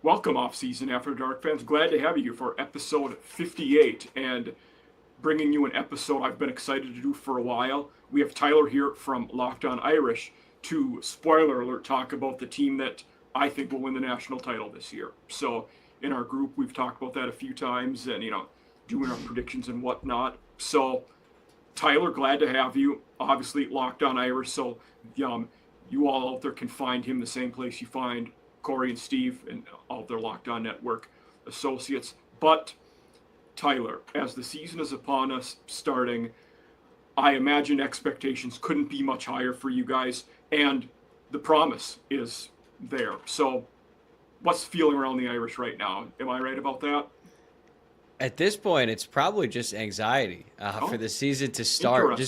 Welcome, Off-Season After Dark fans. Glad to have you for episode 58 and bringing you an episode I've been excited to do for a while. We have Tyler here from Locked On Irish to, spoiler alert, talk about the team that I think will win the national title this year. So in our group, we've talked about that a few times and, doing our predictions and whatnot. So, Tyler, glad to have you. Obviously, Locked On Irish, so you all out there can find him the same place you find Corey and Steve and all their Locked On Network associates. But Tyler, as the season is upon us starting, I imagine expectations couldn't be much higher for you guys, and the promise is there. So what's the feeling around the Irish right now? Am I right about that? At this point, it's probably just anxiety for the season to start.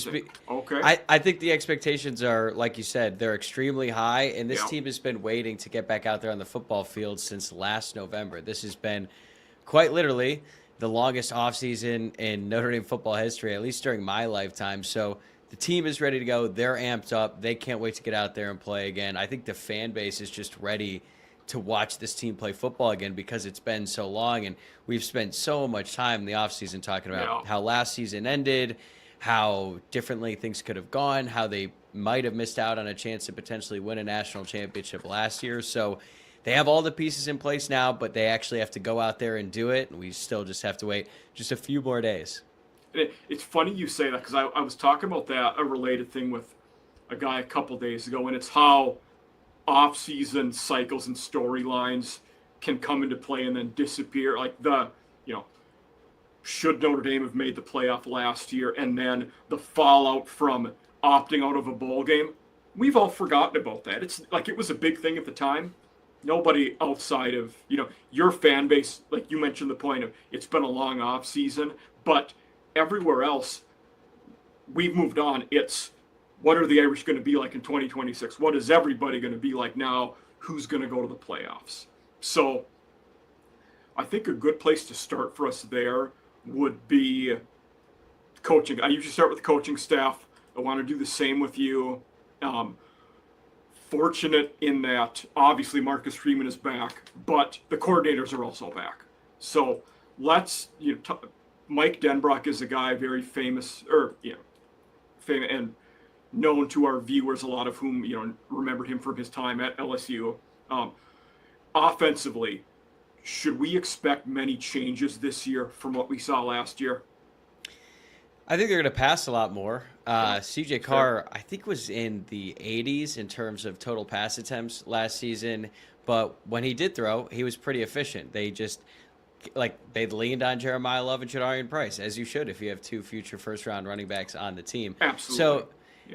Okay. I think the expectations are, like you said, they're extremely high, and this team has been waiting to get back out there on the football field since last November. This has been quite literally the longest offseason in Notre Dame football history, at least during my lifetime. So the team is ready to go. They're amped up. They can't wait to get out there and play again. I think the fan base is just ready to watch this team play football again because it's been so long, and we've spent so much time in the offseason talking about how last season ended, how differently things could have gone, how they might have missed out on a chance to potentially win a national championship last year. So they have all the pieces in place now, but they actually have to go out there and do it, and we still just have to wait just a few more days. It's funny you say that because I was talking about that, a related thing with a guy a couple days ago, and it's how off-season cycles and storylines can come into play and then disappear. Like should Notre Dame have made the playoff last year, and then the fallout from opting out of a bowl game. We've all forgotten about that. It's like it was a big thing at the time. Nobody outside of, your fan base, like you mentioned the point of it's been a long off-season, but everywhere else, we've moved on. It's what are the Irish going to be like in 2026? What is everybody going to be like now? Who's going to go to the playoffs? So I think a good place to start for us there would be coaching. I usually start with the coaching staff. I want to do the same with you. Fortunate in that, obviously, Marcus Freeman is back, but the coordinators are also back. So let's, Mike Denbrock is a guy very famous, famous and known to our viewers, a lot of whom, remembered him from his time at LSU. Offensively, should we expect many changes this year from what we saw last year? I think they're going to pass a lot more. CJ Carr, I think, was in the 80s in terms of total pass attempts last season, but when he did throw, he was pretty efficient. They leaned on Jeremiah Love and Jadarian Price, as you should if you have two future first-round running backs on the team. Absolutely. So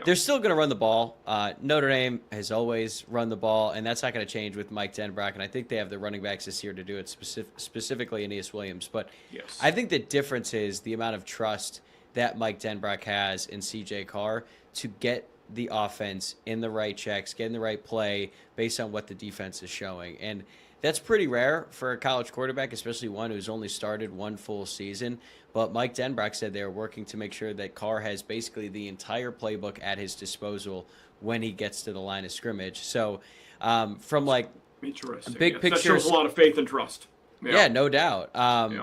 they're still going to run the ball. Notre Dame has always run the ball, and that's not going to change with Mike Denbrock, and I think they have the running backs this year to do it, specifically Aeneas Williams. But yes. I think the difference is the amount of trust that Mike Denbrock has in CJ Carr to get the offense in the right checks, get in the right play based on what the defense is showing. And that's pretty rare for a college quarterback, especially one who's only started one full season. But Mike Denbrock said they're working to make sure that Carr has basically the entire playbook at his disposal when he gets to the line of scrimmage. So from big picture, that shows a lot of faith and trust. Yeah, no doubt.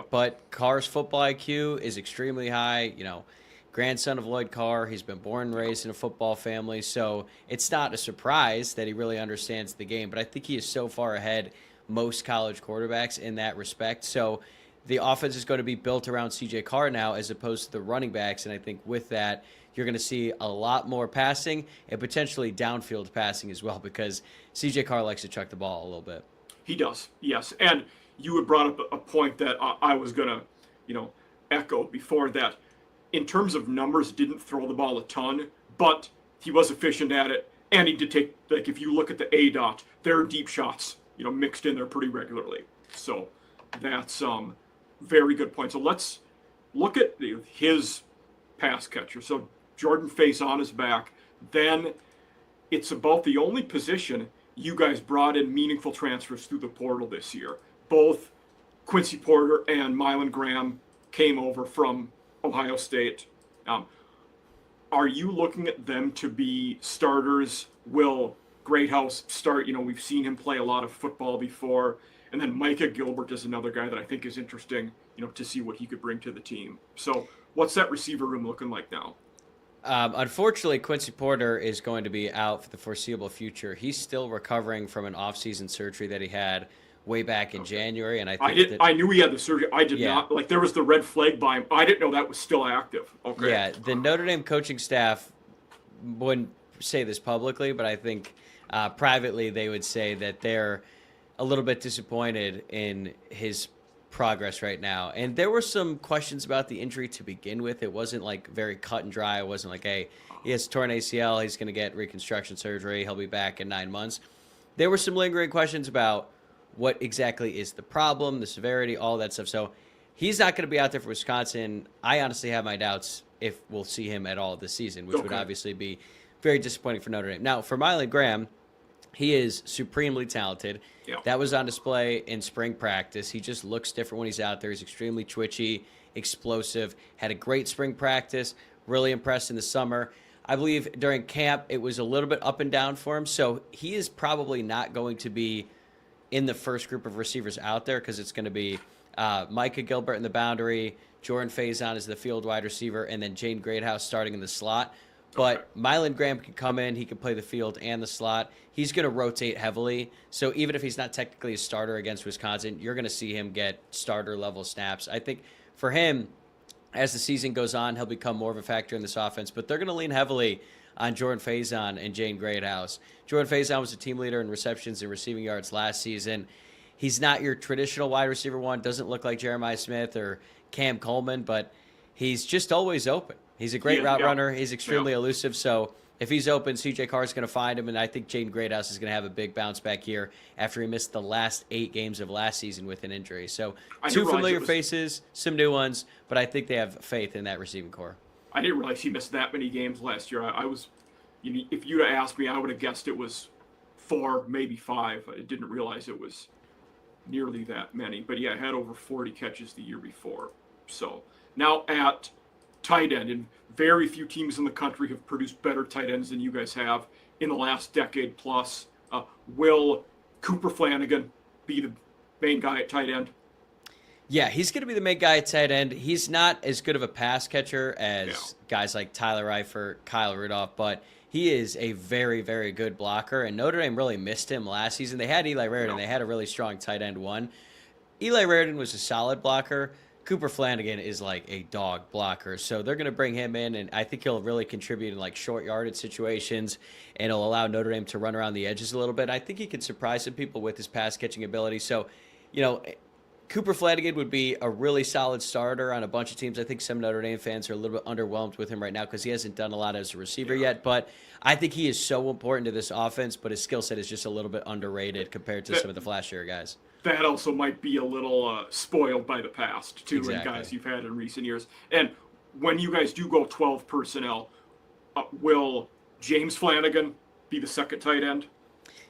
But Carr's football IQ is extremely high. Grandson of Lloyd Carr. He's been born and raised in a football family. So it's not a surprise that he really understands the game. But I think he is so far ahead most college quarterbacks in that respect. So the offense is going to be built around CJ Carr now as opposed to the running backs. And I think with that, you're going to see a lot more passing and potentially downfield passing as well because CJ Carr likes to chuck the ball a little bit. He does, yes. And you had brought up a point that I was going to, echo before that. In terms of numbers, didn't throw the ball a ton, but he was efficient at it. And he did take, if you look at the ADOT, there are deep shots, mixed in there pretty regularly. So that's very good point. So let's look at his pass catcher. So Jordan Faison is back. Then it's about the only position you guys brought in meaningful transfers through the portal this year. Both Quincy Porter and Mylan Graham came over from Ohio State. Are you looking at them to be starters? Will Greathouse start. We've seen him play a lot of football before. And then Micah Gilbert is another guy that I think is interesting, to see what he could bring to the team. So what's that receiver room looking like now? Unfortunately, Quincy Porter is going to be out for the foreseeable future. He's still recovering from an off-season surgery that he had way back in January, and I knew he had the surgery. I did not. Like, there was the red flag by him. I didn't know that was still active. Okay. Yeah, the Notre Dame coaching staff wouldn't say this publicly, but I think privately they would say that they're a little bit disappointed in his progress right now. And there were some questions about the injury to begin with. It wasn't like very cut and dry. It wasn't like, hey, he has torn ACL, he's going to get reconstruction surgery, he'll be back in 9 months. There were some lingering questions about what exactly is the problem, the severity, all that stuff. So he's not going to be out there for Wisconsin. I honestly have my doubts if we'll see him at all this season, which would obviously be very disappointing for Notre Dame. Now, for Mylan Graham, he is supremely talented. Yep. That was on display in spring practice. He just looks different when he's out there. He's extremely twitchy, explosive, had a great spring practice, really impressed in the summer. I believe during camp it was a little bit up and down for him, so he is probably not going to be in the first group of receivers out there because it's going to be Micah Gilbert in the boundary, Jordan Faison is the field wide receiver, and then Jane Greathouse starting in the slot. But Mylan Graham can come in. He can play the field and the slot. He's going to rotate heavily. So even if he's not technically a starter against Wisconsin, you're going to see him get starter-level snaps. I think for him, as the season goes on, he'll become more of a factor in this offense. But they're going to lean heavily on Jordan Faison and Jane Greathouse. Jordan Faison was a team leader in receptions and receiving yards last season. He's not your traditional wide receiver one. Doesn't look like Jeremiah Smith or Cam Coleman, but he's just always open. He's a great route runner. He's extremely elusive. So if he's open, CJ Carr is going to find him, and I think Jaden Greathouse is going to have a big bounce back here after he missed the last 8 games of last season with an injury. So 2 familiar faces, some new ones, but I think they have faith in that receiving core. I didn't realize he missed that many games last year. I was, if you'd have asked me, I would have guessed it was 4, maybe 5. I didn't realize it was nearly that many. But yeah, I had over 40 catches the year before. So now at tight end, and very few teams in the country have produced better tight ends than you guys have in the last decade plus. Will Cooper Flanagan be the main guy at tight end? Yeah, he's going to be the main guy at tight end. He's not as good of a pass catcher as guys like Tyler Eifert, Kyle Rudolph, but he is a very, very good blocker, and Notre Dame really missed him last season. They had Eli Raridan. They had a really strong tight end one. Eli Raridan was a solid blocker. Cooper Flanagan is like a dog blocker, so they're going to bring him in, and I think he'll really contribute in like short yardage situations, and it'll allow Notre Dame to run around the edges a little bit. I think he can surprise some people with his pass catching ability. So, Cooper Flanagan would be a really solid starter on a bunch of teams. I think some Notre Dame fans are a little bit underwhelmed with him right now because he hasn't done a lot as a receiver yet, but I think he is so important to this offense, but his skill set is just a little bit underrated compared to some of the flashier guys. That also might be a little spoiled by the past, too, and guys you've had in recent years. And when you guys do go 12 personnel, will James Flanagan be the second tight end?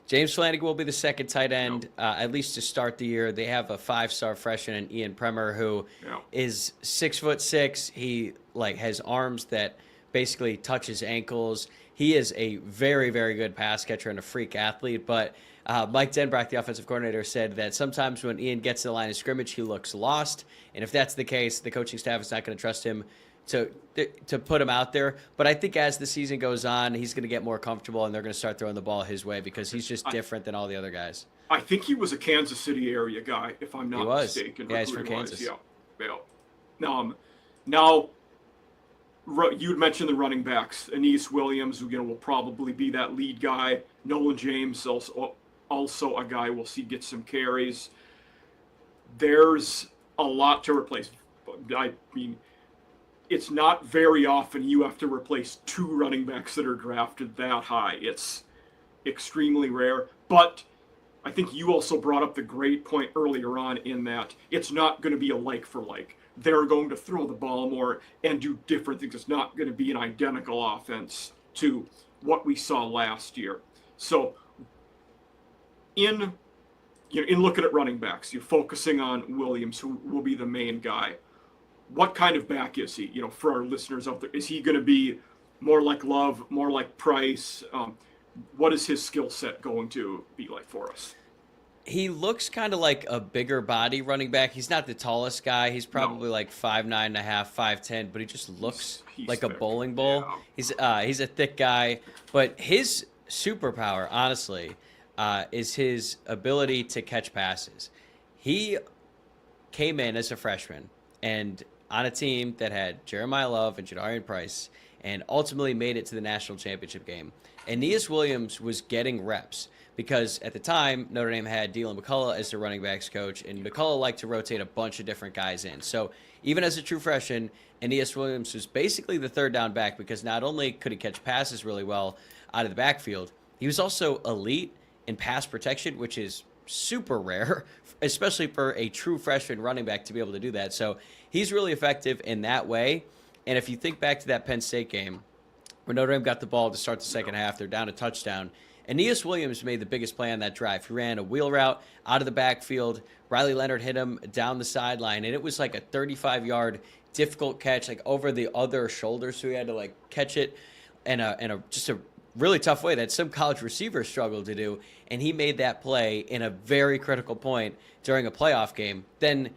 James Flanagan will be the second tight end, at least to start the year. They have a 5-star freshman in Ian Premer who is 6'6". He has arms that basically touch his ankles. He is a very, very good pass catcher and a freak athlete, but Mike Denbrock, the offensive coordinator, said that sometimes when Ian gets to the line of scrimmage, he looks lost. And if that's the case, the coaching staff is not going to trust him to put him out there. But I think as the season goes on, he's going to get more comfortable, and they're going to start throwing the ball his way because he's just different than all the other guys. I think he was a Kansas City area guy, if I'm not mistaken. Yeah, he's from Kansas. Yeah. Now, you had mentioned the running backs. Aeneas Williams, will probably be that lead guy. Nolan James, also a guy we'll see get some carries. There's a lot to replace. I mean, it's not very often you have to replace 2 running backs that are drafted that high. It's extremely rare. But I think you also brought up the great point earlier on in that it's not going to be a like for like. They're going to throw the ball more and do different things. It's not going to be an identical offense to what we saw last year. So in looking at running backs, you're focusing on Williams, who will be the main guy. What kind of back is he? For our listeners out there, is he going to be more like Love, more like Price? what is his skill set going to be like for us? He looks kind of like a bigger body running back. He's not the tallest guy. He's probably like 5'9.5", 5'10", but he just looks he's like thick. a bowling ball. Yeah. He's a thick guy, but his superpower, honestly, is his ability to catch passes. He came in as a freshman and on a team that had Jeremiah Love and Jadarian Price and ultimately made it to the national championship game. Aeneas Williams was getting reps because at the time, Notre Dame had Dylan McCullough as the running backs coach, and McCullough liked to rotate a bunch of different guys in. So even as a true freshman, Aeneas Williams was basically the third down back because not only could he catch passes really well out of the backfield, he was also elite in pass protection, which is super rare, especially for a true freshman running back to be able to do that. So he's really effective in that way. And if you think back to that Penn State game, where Notre Dame got the ball to start the second half, they're down a touchdown. Aeneas Williams made the biggest play on that drive. He ran a wheel route out of the backfield. Riley Leonard hit him down the sideline, and it was like a 35-yard difficult catch, like over the other shoulder, so he had to like catch it in a just a really tough way that some college receivers struggled to do, and he made that play in a very critical point during a playoff game. Then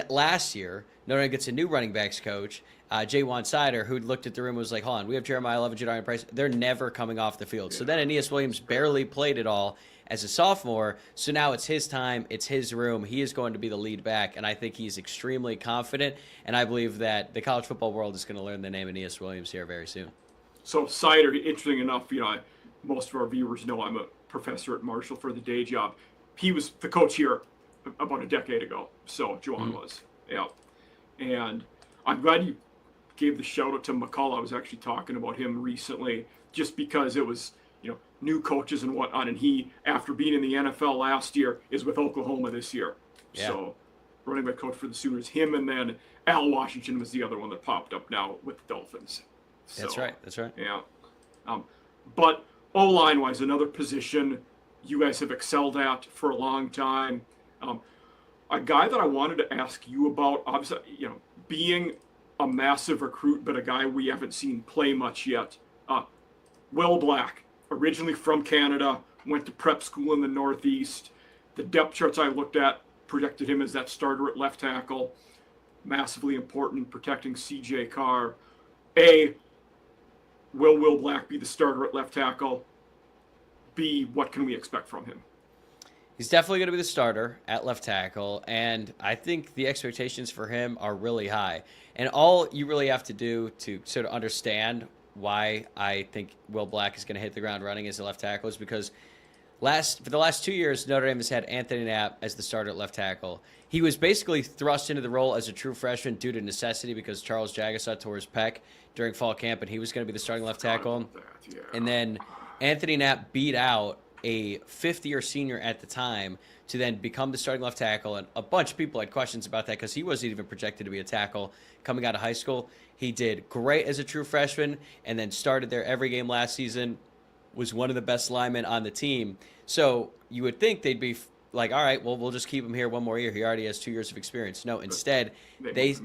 last year, Notre Dame gets a new running backs coach, Jaywan Sider, who looked at the room and was like, hold on, we have Jeremiah Love and Jadarian Price. They're never coming off the field. So then Aeneas Williams barely played at all as a sophomore. So now it's his time. It's his room. He is going to be the lead back, and I think he's extremely confident, and I believe that the college football world is going to learn the name Aeneas Williams here very soon. So Sider, interesting enough, most of our viewers know I'm a professor at Marshall for the day job. He was the coach here about a decade ago. So Juwan was, yeah. And I'm glad you gave the shout out to McCullough. I was actually talking about him recently, just because it was, new coaches and whatnot. And he, after being in the NFL last year, is with Oklahoma this year. Yeah. So running back coach for the Sooners, him, and then Al Washington was the other one that popped up now with the Dolphins. So, That's right. Yeah. But O-line wise, another position you guys have excelled at for a long time. A guy that I wanted to ask you about, obviously, being a massive recruit, but a guy we haven't seen play much yet. Will Black, originally from Canada, went to prep school in the Northeast. The depth charts I looked at projected him as that starter at left tackle. Massively important, protecting CJ Carr. Will Will Black be the starter at left tackle? B, what can we expect from him? He's definitely going to be the starter at left tackle, and I think the expectations for him are really high. And all you really have to do to sort of understand why I think Will Black is going to hit the ground running as a left tackle is because for the last 2 years, Notre Dame has had Anthony Knapp as the starter at left tackle. He was basically thrust into the role as a true freshman due to necessity because Charles Jagasaw tore his pec during fall camp, and he was going to be the starting left tackle. Yeah. And then Anthony Knapp beat out a fifth-year senior at the time to then become the starting left tackle, and a bunch of people had questions about that because he wasn't even projected to be a tackle coming out of high school. He did great as a true freshman and then started there every game last season, was one of the best linemen on the team. So you would think they'd be like, all right, well, we'll just keep him here one more year. He already has 2 years of experience. No, instead, they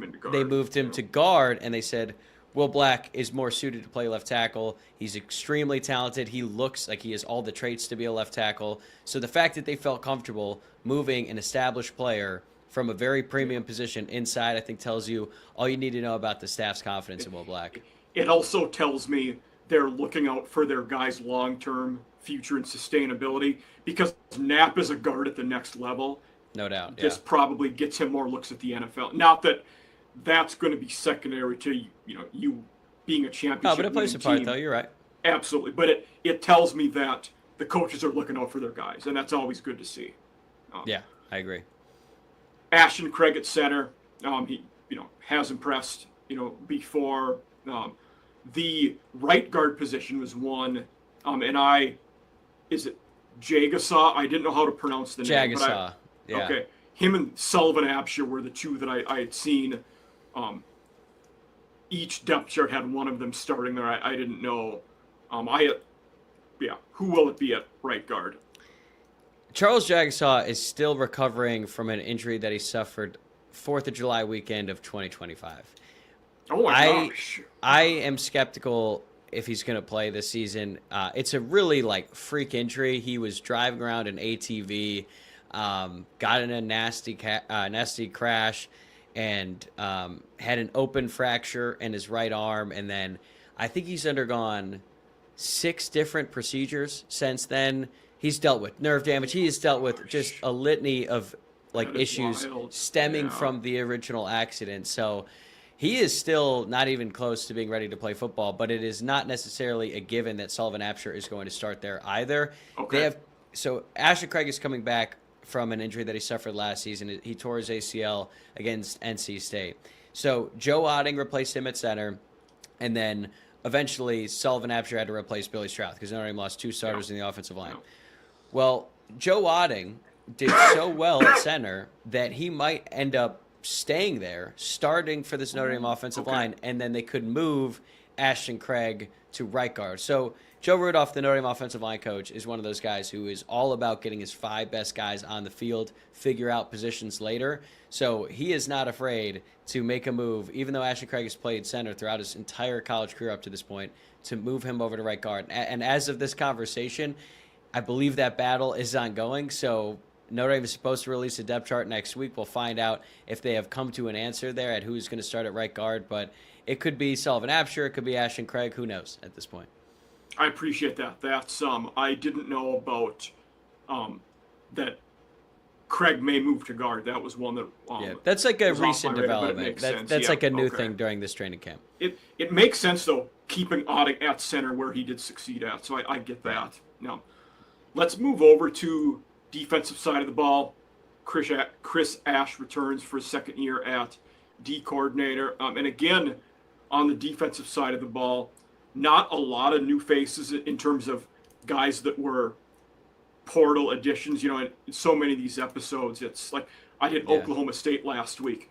moved him to guard, and they said, Will Black is more suited to play left tackle. He's extremely talented. He looks like he has all the traits to be a left tackle. So the fact that they felt comfortable moving an established player from a very premium position inside, I think tells you all you need to know about the staff's confidence in Will Black. It also tells me they're looking out for their guys' long-term future and sustainability, because Knapp is a guard at the next level. No doubt. This probably gets him more looks at the NFL. Not that that's going to be secondary to you being a championship. No, but it plays a part, though. You're right. Absolutely, but it tells me that the coaches are looking out for their guys, and that's always good to see. Yeah, I agree. Ashton Craig at center, he has impressed before. The right guard position was one, is it Jagasaw? I didn't know how to pronounce the name. Jagasaw. Yeah. Okay, him and Sullivan Absher were the two that I had seen. Each depth chart had one of them starting there. I didn't know. Who will it be at right guard? Charles Jagasaw is still recovering from an injury that he suffered 4th of July weekend of 2025. Oh my gosh. I am skeptical if he's going to play this season. It's a really like freak injury. He was driving around an ATV, got in a nasty crash, and had an open fracture in his right arm. And then I think he's undergone 6 different procedures since then. He's dealt with nerve damage. He has dealt with just a litany of like issues stemming from the original accident. So he is still not even close to being ready to play football, but it is not necessarily a given that Sullivan Absher is going to start there either. Okay. So Ashton Craig is coming back from an injury that he suffered last season. He tore his ACL against NC State. So Joe Otting replaced him at center, and then eventually Sullivan Absher had to replace Billy Stroud because Notre Dame lost 2 starters in the offensive line. Well, Joe Otting did so well at center that he might end up staying there, starting for this Notre Dame offensive line, and then they could move Ashton Craig to right guard. So Joe Rudolph, the Notre Dame offensive line coach, is one of those guys who is all about getting his 5 best guys on the field, figure out positions later. So he is not afraid to make a move, even though Ashton Craig has played center throughout his entire college career up to this point, to move him over to right guard. And as of this conversation, I believe that battle is ongoing. So Notre Dame is supposed to release a depth chart next week. We'll find out if they have come to an answer there at who's going to start at right guard. But it could be Sullivan Absher. It could be Ashton Craig. Who knows at this point? I appreciate that. That's I didn't know about that Craig may move to guard. That was one that that's like a was recent off my radar, but it development. makes sense. That's Yeah, like a new okay. thing during this training camp. It makes sense though, keeping Otting at center where he did succeed at. So I get that. Now, let's move over to defensive side of the ball. Chris Ash returns for his second year at D coordinator. And again, on the defensive side of the ball, not a lot of new faces in terms of guys that were portal additions. You know, in so many of these episodes, it's like I did Oklahoma State last week.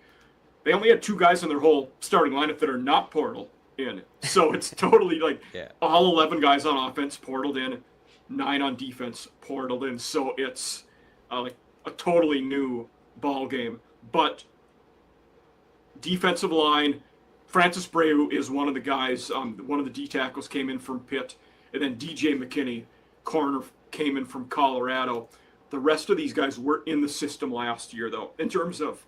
They only had 2 guys in their whole starting lineup that are not portal in. So it's totally like all 11 guys on offense portaled in, 9 on defense portaled in. So it's like a totally new ball game. But defensive line, Francis Breu is one of the guys. One of the D tackles came in from Pitt, and then DJ McKinney, corner, came in from Colorado. The rest of these guys were in the system last year, though, in terms of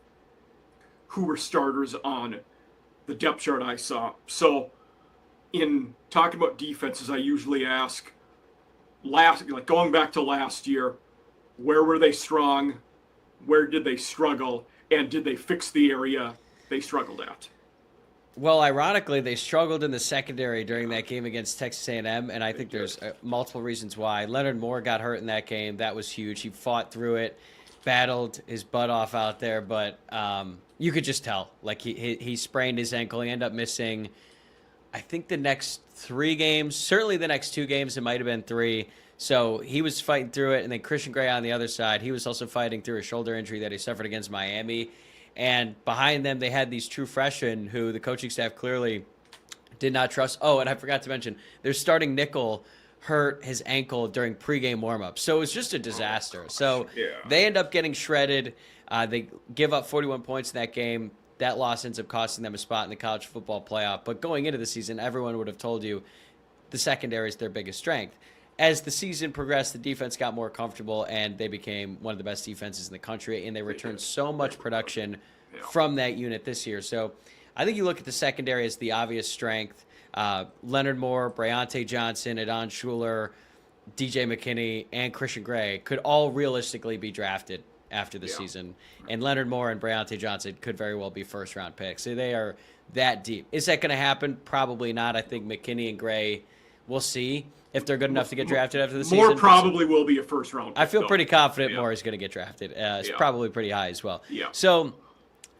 who were starters on the depth chart I saw. So, in talking about defenses, I usually ask, going back to last year, where were they strong? Where did they struggle? And did they fix the area they struggled at? Well, ironically, they struggled in the secondary during that game against Texas A&M, and I think there's multiple reasons why. Leonard Moore got hurt in that game. That was huge. He fought through it, battled his butt off out there, but you could just tell. Like, he sprained his ankle. He ended up missing, I think, the next 3 games. Certainly the next 2 games. It might have been 3. So he was fighting through it, and then Christian Gray on the other side, he was also fighting through a shoulder injury that he suffered against Miami. And behind them, they had these true freshmen who the coaching staff clearly did not trust. Oh, and I forgot to mention, their starting nickel hurt his ankle during pregame warmup. So it was just a disaster. So they end up getting shredded. They give up 41 points in that game. That loss ends up costing them a spot in the college football playoff. But going into the season, everyone would have told you the secondary is their biggest strength. As the season progressed, the defense got more comfortable, and they became one of the best defenses in the country, and they returned so much production from that unit this year. So I think you look at the secondary as the obvious strength. Leonard Moore, Breontae Johnson, Adon Schuler, DJ McKinney, and Christian Gray could all realistically be drafted after the season. And Leonard Moore and Breontae Johnson could very well be first-round picks. So they are that deep. Is that going to happen? Probably not. I think McKinney and Gray, we'll see if they're good enough to get drafted after the season. Moore probably will be a first-round pick. I feel pretty confident Moore is going to get drafted. It's probably pretty high as well. Yeah. So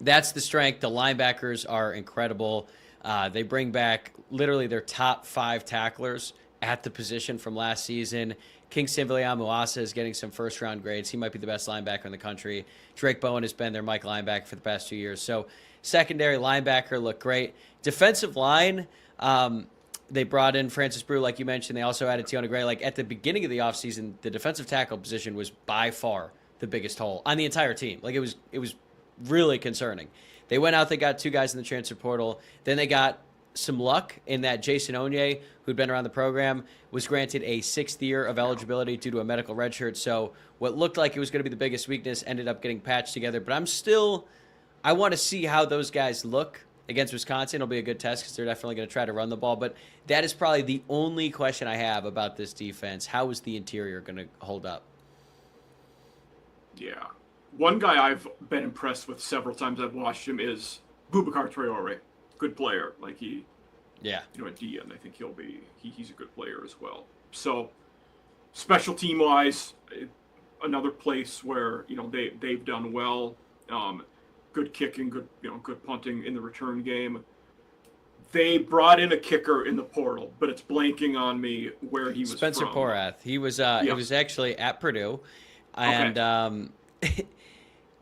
that's the strength. The linebackers are incredible. They bring back literally their top 5 tacklers at the position from last season. Kingston Viliamuasa is getting some first-round grades. He might be the best linebacker in the country. Drake Bowen has been their Mike linebacker for the past 2 years. So secondary linebacker look great. Defensive line, they brought in Francis Breu, like you mentioned. They also added Tiona Gray. Like, at the beginning of the offseason, the defensive tackle position was by far the biggest hole on the entire team. Like, it was really concerning. They went out, they got 2 guys in the transfer portal. Then they got some luck in that Jason Onye, who'd been around the program, was granted a 6th year of eligibility due to a medical redshirt. So what looked like it was going to be the biggest weakness ended up getting patched together. But I want to see how those guys look against Wisconsin. It'll be a good test because they're definitely going to try to run the ball. But that is probably the only question I have about this defense. How is the interior going to hold up? Yeah. One guy I've been impressed with several times I've watched him is Boubacar Traore. Good player. Like at D, and I think he's a good player as well. So, special team wise, another place where they've done well. Good kicking, good punting in the return game. They brought in a kicker in the portal, but it's blanking on me where he was Spencer from. Porath. He was actually at Purdue, and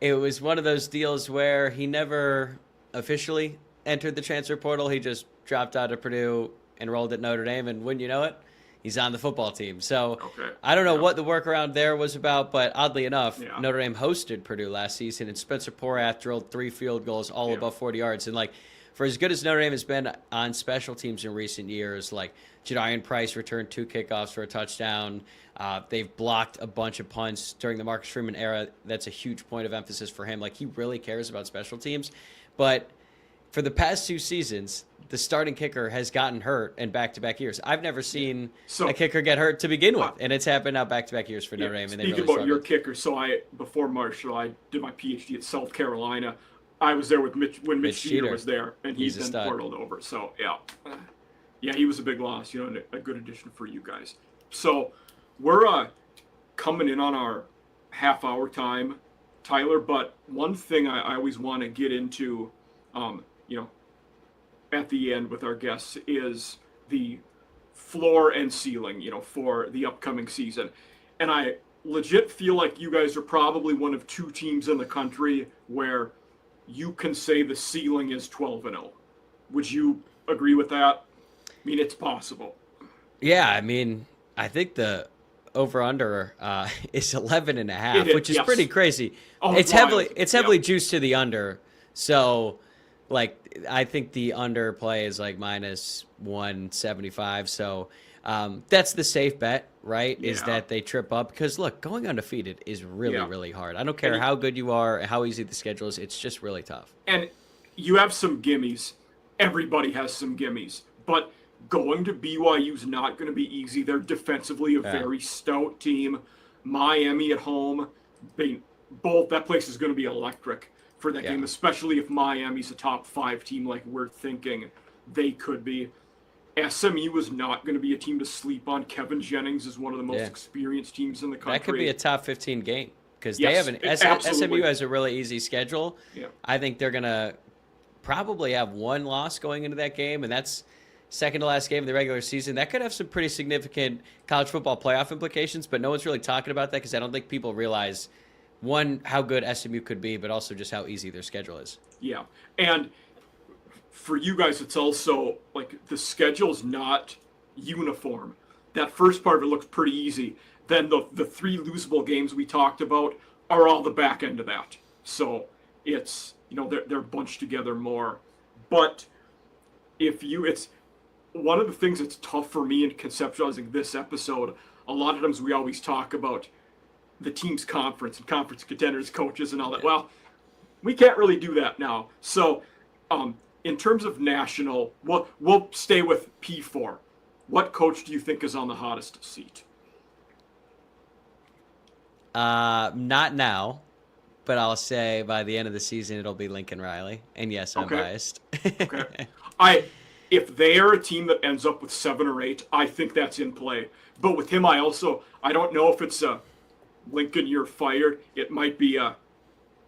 it was one of those deals where he never officially entered the transfer portal. He just dropped out of Purdue, enrolled at Notre Dame, and wouldn't you know it, he's on the football team. So I don't know what the workaround there was about, but oddly enough, Notre Dame hosted Purdue last season, and Spencer Porath drilled 3 field goals all above 40 yards. And for as good as Notre Dame has been on special teams in recent years, Jadarian Price returned 2 kickoffs for a touchdown. They've blocked a bunch of punts during the Marcus Freeman era. That's a huge point of emphasis for him. He really cares about special teams. But for the past 2 seasons, the starting kicker has gotten hurt in back-to-back years. I've never seen a kicker get hurt to begin with, and it's happened now back-to-back years for Notre Dame. And speaking about your kicker, before Marshall, I did my PhD at South Carolina. I was there with Mitch when Mitch Jeter was there, and he's been portaled over. So he was a big loss, and a good addition for you guys. So we're coming in on our half-hour time, Tyler. But one thing I always want to get into, at the end with our guests is the floor and ceiling, for the upcoming season. And I legit feel like you guys are probably one of 2 teams in the country where you can say the ceiling is 12-0. Would you agree with that? I mean, it's possible. Yeah, I mean, I think the over-under is 11.5, which is pretty crazy. It's heavily juiced to the under. So, I think the under play is minus 175. So that's the safe bet, right? Is that they trip up. Because, look, going undefeated is really, really hard. I don't care how good you are, how easy the schedule is. It's just really tough. And you have some gimmies. Everybody has some gimmies. But going to BYU is not going to be easy. They're defensively a very stout team. Miami at home, that place is going to be electric for that game, especially if Miami's a top 5 team like we're thinking they could be. SMU is not going to be a team to sleep on. Kevin Jennings is one of the most experienced teams in the country. That could be a top 15 game because they have SMU has a really easy schedule. Yeah. I think they're going to probably have 1 loss going into that game, and that's second to last game of the regular season. That could have some pretty significant college football playoff implications, but no one's really talking about that because I don't think people realize, one, how good SMU could be, but also just how easy their schedule is. Yeah, and for you guys, it's also the schedule's not uniform. That first part of it looks pretty easy. Then the 3 losable games we talked about are all the back end of that. So it's they're bunched together more. But it's one of the things that's tough for me in conceptualizing this episode. A lot of times we always talk about the team's conference and conference contenders, coaches, and all that. Well, we can't really do that now. So, in terms of national, we'll stay with P4. What coach do you think is on the hottest seat? Not now, but I'll say by the end of the season it'll be Lincoln Riley. And yes, I'm biased. Okay. If they are a team that ends up with 7 or 8, I think that's in play. But with him, I don't know if it's a Lincoln, you're fired. It might be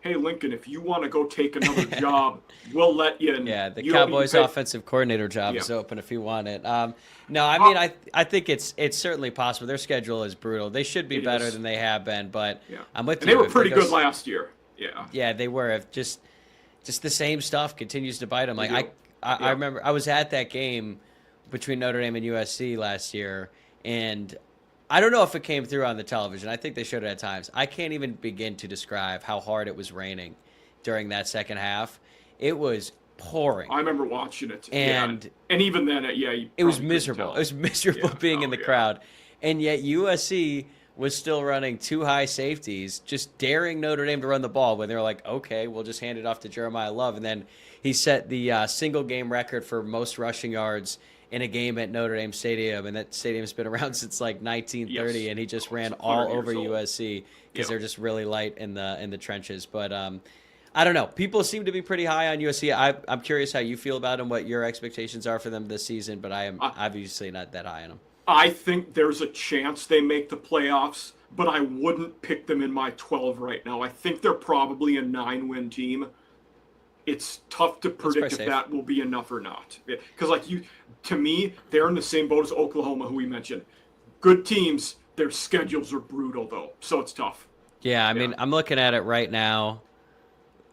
hey, Lincoln, if you want to go take another job, we'll let you in. Yeah, the Cowboys' offensive coordinator job is open if you want it. No, I mean, I think it's certainly possible. Their schedule is brutal. They should be better than they have been, but I'm with you. They were pretty good last year. Yeah. Yeah, they were. Just the same stuff continues to bite them. I remember I was at that game between Notre Dame and USC last year, and I don't know if it came through on the television. I think they showed it at times. I can't even begin to describe how hard it was raining during that second half. It was pouring. I remember watching it. And and even then, it was miserable. It was miserable being in the crowd. And yet USC was still running 2 high safeties, just daring Notre Dame to run the ball when they were like, okay, we'll just hand it off to Jeremiah Love. And then he set the single game record for most rushing yards in a game at Notre Dame Stadium. And that stadium's been around since like 1930. Yes. And he just ran all over USC because they're just really light in the trenches. But I don't know. People seem to be pretty high on USC. I'm curious how you feel about them, what your expectations are for them this season. But I am obviously not that high on them. I think there's a chance they make the playoffs, but I wouldn't pick them in my 12 right now. I think they're probably a 9-win team. It's tough to predict if that will be enough or not. Because, to me, they're in the same boat as Oklahoma, who we mentioned. Good teams, their schedules are brutal, though, so it's tough. Yeah, I mean, I'm looking at it right now.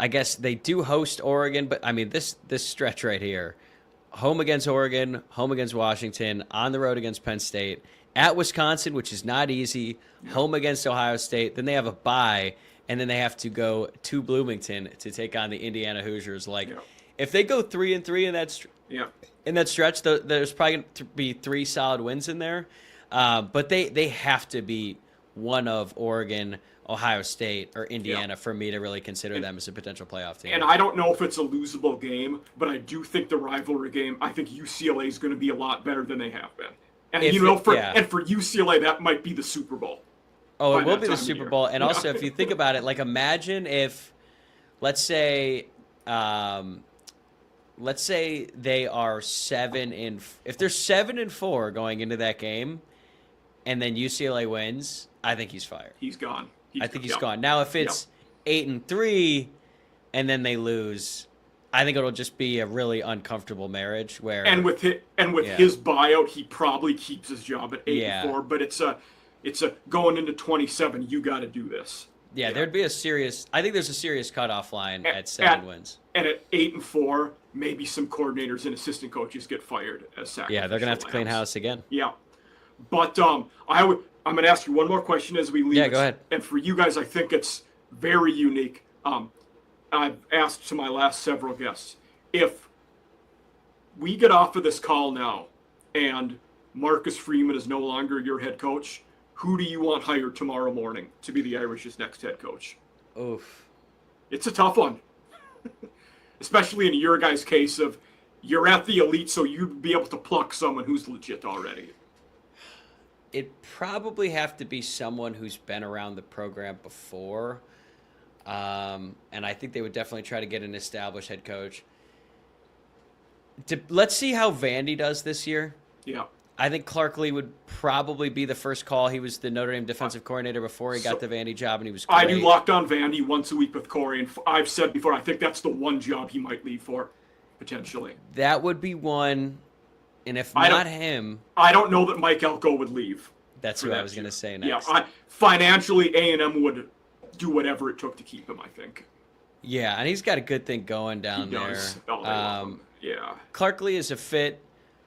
I guess they do host Oregon, but, I mean, this stretch right here. Home against Oregon, home against Washington, on the road against Penn State, at Wisconsin, which is not easy, home against Ohio State. Then they have a bye, and then they have to go to Bloomington to take on the Indiana Hoosiers. If they go 3-3 in that stretch, there's probably going to be 3 solid wins in there. But they have to beat one of Oregon, Ohio State, or Indiana for me to really consider them as a potential playoff team. And I don't know if it's a losable game, but I do think the rivalry game, I think UCLA is going to be a lot better than they have been. And and for UCLA, that might be the Super Bowl. Oh, it will be the Super Bowl. And also, if you think about it, imagine if, let's say they are if they're 7-4 going into that game, and then UCLA wins, I think he's fired. He's gone. I think he's gone. Now, if it's 8-3 and then they lose, I think it'll just be a really uncomfortable marriage. With his buyout, he probably keeps his job at 8-4. But it's a going into 27. You got to do this. Yeah, there'd be I think there's a serious cutoff line at 7 wins. And at 8-4, maybe some coordinators and assistant coaches get fired as sacrificial. Yeah, they're gonna have to clean house again. Yeah, but I'm going to ask you one more question as we leave. Yeah, go ahead. And for you guys, I think it's very unique. I've asked to my last several guests, if we get off of this call now and Marcus Freeman is no longer your head coach, who do you want hired tomorrow morning to be the Irish's next head coach? Oof. It's a tough one. Especially in your guys' case of you're at the elite, so you'd be able to pluck someone who's legit already. It'd probably have to be someone who's been around the program before. And I think they would definitely try to get an established head coach. Let's see how Vandy does this year. Yeah. I think Clark Lee would probably be the first call. He was the Notre Dame defensive coordinator before he got the Vandy job, and he was great. I do Locked On Vandy once a week with Corey, and I've said before, I think that's the one job he might leave for, potentially. That would be one. And if not him, I don't know that Mike Elko would leave. That's what I was going to say next. Yeah, financially, A&M would do whatever it took to keep him, I think. Yeah, and he's got a good thing going down there. Does. Oh, yeah. Clark Lee is a fit.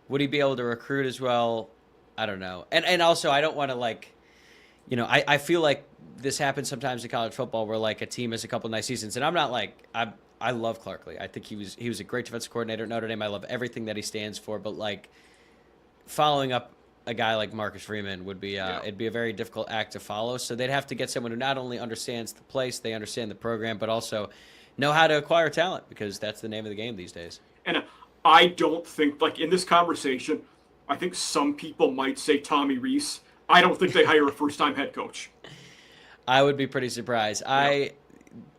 Would he be able to recruit as well? I don't know. And also, I don't want to I feel like this happens sometimes in college football where a team has a couple nice seasons, and I'm not I love Clark Lee. I think he was a great defensive coordinator at Notre Dame. I love everything that he stands for. But following up a guy like Marcus Freeman would be it'd be a very difficult act to follow. So they'd have to get someone who not only understands the place, they understand the program, but also know how to acquire talent, because that's the name of the game these days. And I don't think in this conversation, I think some people might say Tommy Rees. I don't think they hire a first-time head coach. I would be pretty surprised. Yeah.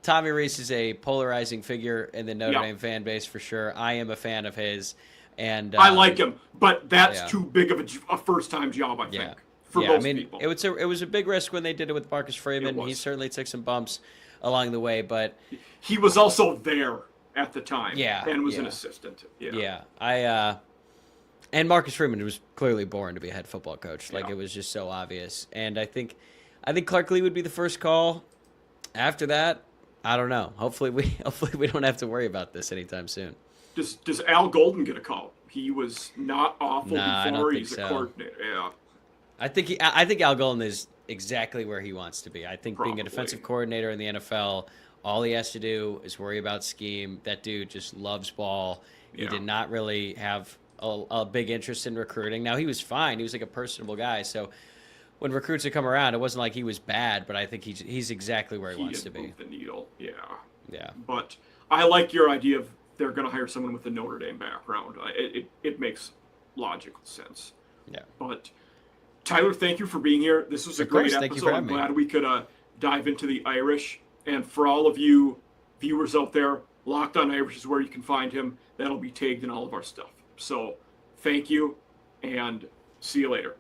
Tommy Rees is a polarizing figure in the Notre Dame fan base for sure. I am a fan of his, and I like him, but that's too big of a first-time job, I think, for most people. It was a big risk when they did it with Marcus Freeman. He certainly took some bumps along the way, but he was also there at the time, and was an assistant. And Marcus Freeman was clearly born to be a head football coach. It was just so obvious. And I think Clark Lee would be the first call. After that, I don't know. Hopefully we don't have to worry about this anytime soon. Does Al Golden get a call? He was not awful before. He's a coordinator. Yeah. I think Al Golden is exactly where he wants to be. I think being a defensive coordinator in the NFL All he has to do is worry about scheme. That dude just loves ball. He Yeah. did not really have a big interest in recruiting. Now, he was fine. He was like a personable guy. So when recruits would come around, it wasn't like he was bad, but I think he's exactly where he wants to didn't be. move the needle. Yeah. Yeah. But I like your idea of they're going to hire someone with a Notre Dame background. It makes logical sense. Yeah. But Tyler, thank you for being here. This was a Of great course. episode. Thank you for I'm having me. glad we could dive into the Irish. And for all of you viewers out there, Locked on Irish is where you can find him. That'll be tagged in all of our stuff. So thank you, and see you later.